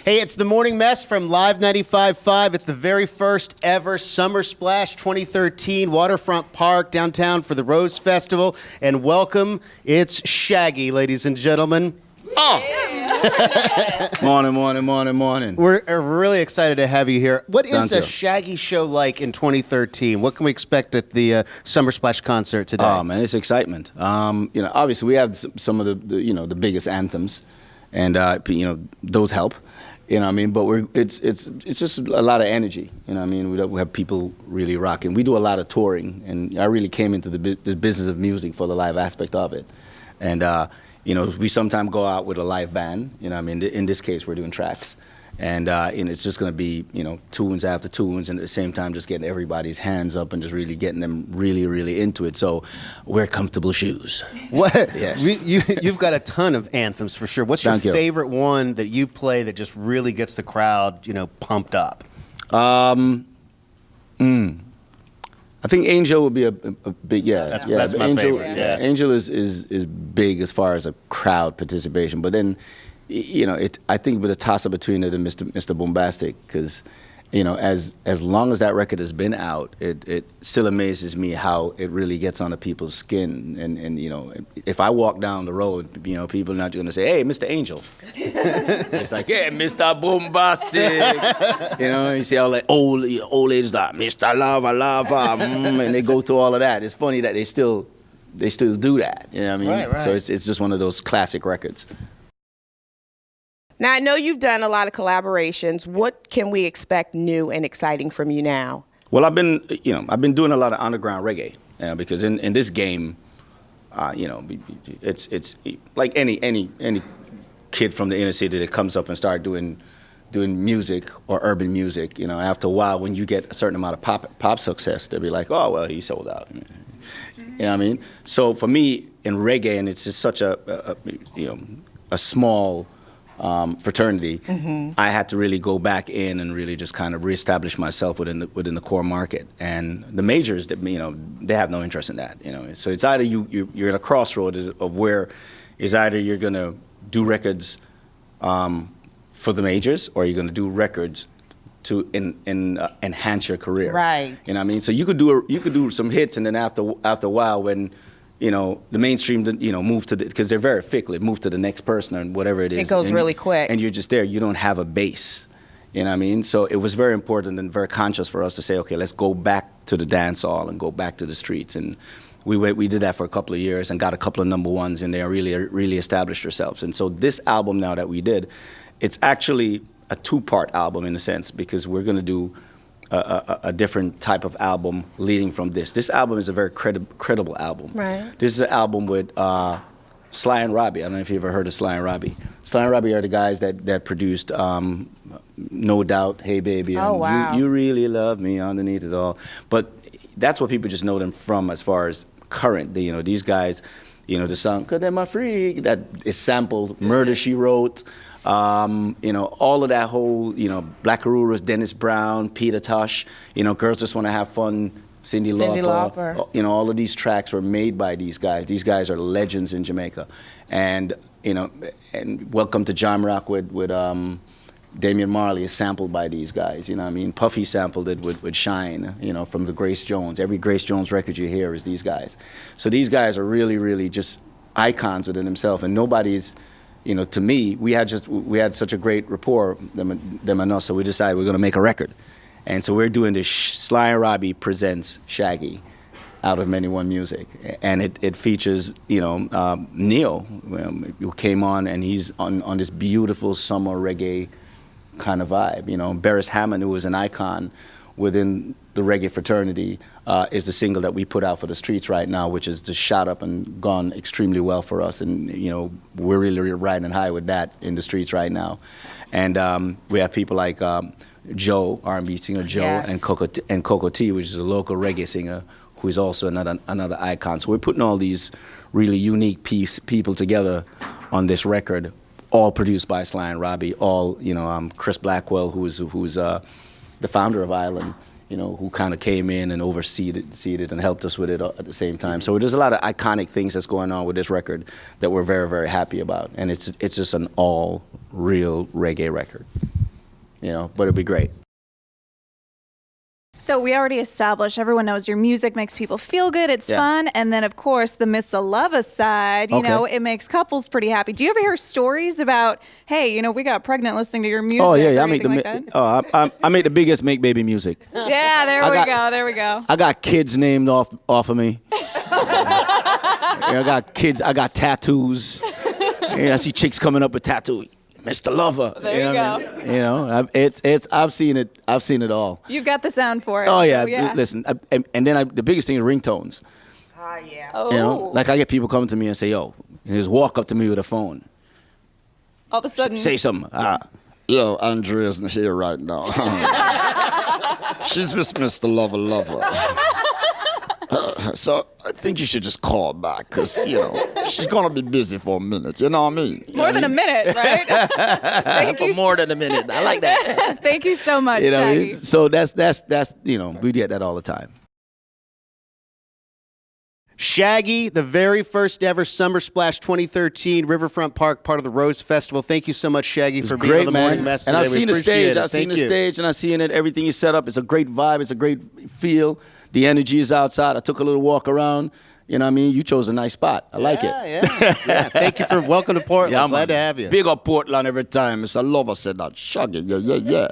Hey, it's the Morning Mess from Live 95.5. It's the very first ever Summer Splash 2013 Waterfront Park downtown for the Rose Festival. And welcome, it's Shaggy, ladies and gentlemen. Oh! Morning. We're really excited to have you here. What is Thank a you. Shaggy show like in 2013? What can we expect at the Summer Splash concert today? Oh man, it's excitement. Obviously we have some of the biggest anthems, and those help. But it's just a lot of energy. We have people really rocking. We do a lot of touring, and I really came into the business of music for the live aspect of it. And we sometimes go out with a live band. In this case, we're doing tracks, and it's just going to be tunes after tunes, and at the same time, just getting everybody's hands up and just really getting them really into it. So, wear comfortable shoes. What? Yes. You've got a ton of anthems for sure. What's your Thank you. favorite one that you play that just really gets the crowd, pumped up? I think Angel would be a big, That's my Angel, favorite, yeah. Angel is big as far as a crowd participation, but then, I think with a toss-up between it and Mr. Bombastic, because, as long as that record has been out, it still amazes me how it really gets onto people's skin, and if I walk down the road, people are not going to say, "Hey, Mr. Angel." It's like, "Hey, Mr. Bombastic." You see all that old ladies like, "Mr. Lava," and they go through all of that. It's funny that they still do that. You know what I mean? Right. So it's just one of those classic records. Now, I know you've done a lot of collaborations. What can we expect new and exciting from you now? Well, I've been doing a lot of underground reggae, because in this game, it's like any kid from the inner city that comes up and start doing music or urban music. After a while, when you get a certain amount of pop success, they'll be like, "Oh, well, he sold out." You know what I mean? So for me in reggae, and it's just such a small fraternity, I had to really go back in and really just kind of reestablish myself within the core market. And the majors, they have no interest in that. So it's either you're at a crossroads of where is either you're gonna do records for the majors, or you're gonna do records to enhance your career. Right. You know what I mean? So you could do some hits, and then after a while, when the mainstream, move to because they're very fickle. It moved to the next person or whatever it is. It goes really quick. And you're just there. You don't have a base. You know what I mean? So it was very important and very conscious for us to say, okay, let's go back to the dance hall and go back to the streets. And we did that for a couple of years and got a couple of number ones in there, really established ourselves. And so this album now that we did, it's actually a two-part album in a sense, because we're going to do a different type of album leading from this. This album is a very credible album. Right. This is an album with Sly and Robbie. I don't know if you ever heard of Sly and Robbie. Sly and Robbie are the guys that produced No Doubt, Hey Baby, and Oh, wow. You Really Love Me Underneath It All. But that's what people just know them from as far as current. These guys, the song "'Cause They're My Freak" that is sampled, Murder, She Wrote. All of that whole, Black Auroras, Dennis Brown, Peter Tosh, Girls Just Want to Have Fun, Cyndi Lauper. All of these tracks were made by these guys. These guys are legends in Jamaica. And, and Welcome to Jam Rock with Damian Marley is sampled by these guys. Puffy sampled it with Shine, from the Grace Jones. Every Grace Jones record you hear is these guys. So these guys are really just icons within themselves, and nobody's, to me, we had such a great rapport, them and us, so we decided we're going to make a record. And so we're doing this Sly and Robbie presents Shaggy out of Many One Music. And it features, Neil, who came on, and he's on this beautiful summer reggae kind of vibe. Beres Hammond, who was an icon within the reggae fraternity, is the single that we put out for the streets right now, which is just shot up and gone extremely well for us. And, we're really riding high with that in the streets right now. And we have people like Joe, R&B singer Joe, Yes. and Coco T, which is a local reggae singer, who is also another icon. So we're putting all these really unique people together on this record, all produced by Sly and Robbie, all, Chris Blackwell, who's the founder of Island, who kind of came in and overseed it and helped us with it at the same time. So there's a lot of iconic things that's going on with this record that we're very, very happy about. And it's just an all real reggae record. but it'll be great. So we already established, everyone knows your music makes people feel good, it's fun, and then of course the Miss Lova side, you know, it makes couples pretty happy. Do you ever hear stories about, hey, we got pregnant listening to your music? Oh yeah, or I make anything like that? I make the biggest make baby music. Yeah, there we go. I got kids named off of me. I got kids. I got tattoos. I see chicks coming up with tattoo. Mr. Lover. There you go. It's I've seen it. I've seen it all. You've got the sound for it. Oh yeah. So, yeah. Listen, and then the biggest thing is ringtones. Yeah. Oh. Like I get people coming to me and say, "Yo," and just walk up to me with a phone. All of a sudden. Say something. Yo, Andrea's not here right now. She's with Mr. Lover. So I think you should just call back because, she's going to be busy for a minute. You know what I mean? More than a minute, right? Thank you. For more than a minute. I like that. Thank you so much, Shaggy. So that's we get that all the time. Shaggy, the very first ever Summer Splash 2013, Riverfront Park, part of the Rose Festival. Thank you so much, Shaggy, for being on the Morning Mess And today. I've seen the stage. I've seen the stage, and I've seen it. Everything you set up. It's a great vibe. It's a great feel. The energy is outside. I took a little walk around. You know what I mean? You chose a nice spot. I like it. Yeah. Thank you for welcome to Portland. Yeah, Glad to have you. Big up Portland every time. Mr. Lover said that. Shaggy, yeah.